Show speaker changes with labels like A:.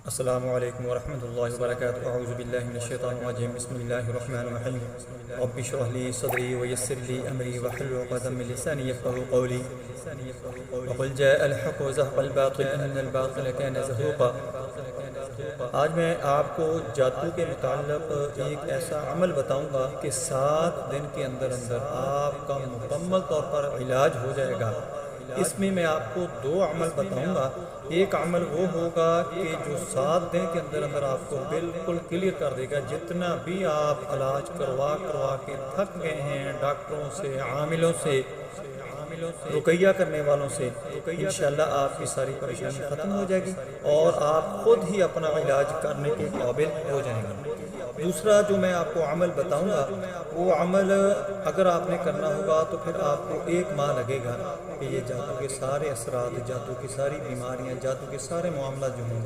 A: السلام علیکم ورحمۃ اللہ وبرکاتہ۔ اعوذ باللہ من الشیطان الرجیم، بسم اللہ الرحمن الرحیم۔ رب اشرح لی صدری ویسر لی امری واحلل عقدۃ من لسانی یفقهوا قولی وقل جاء الحق وزهق الباطل ان الباطل كان زهوقا۔ آج میں آپ کو جادو کے متعلق ایک ایسا عمل بتاؤں گا کہ 7 دن کے اندر آپ کا مکمل طور پر علاج ہو جائے گا۔ اس میں آپ کو 2 عمل بتاؤں گا۔ ایک عمل وہ ہوگا کہ جو 7 دن کے اندر آپ کو بالکل کلیئر کر دے گا۔ جتنا بھی آپ علاج کروا کے تھک گئے ہیں، ڈاکٹروں سے، عاملوں سے، رقیہ کرنے والوں سے، انشاءاللہ آپ کی ساری پریشانی ختم ہو جائے گی اور آپ خود ہی اپنا علاج کرنے کے قابل ہو جائیں گے۔ دوسرا جو میں آپ کو عمل بتاؤں گا، وہ عمل اگر آپ نے کرنا ہوگا تو پھر آپ کو 1 ماہ لگے گا کہ یہ جادو کے سارے اثرات، جادو کی ساری بیماریاں، جادو کے سارے معاملات جو ہوں گے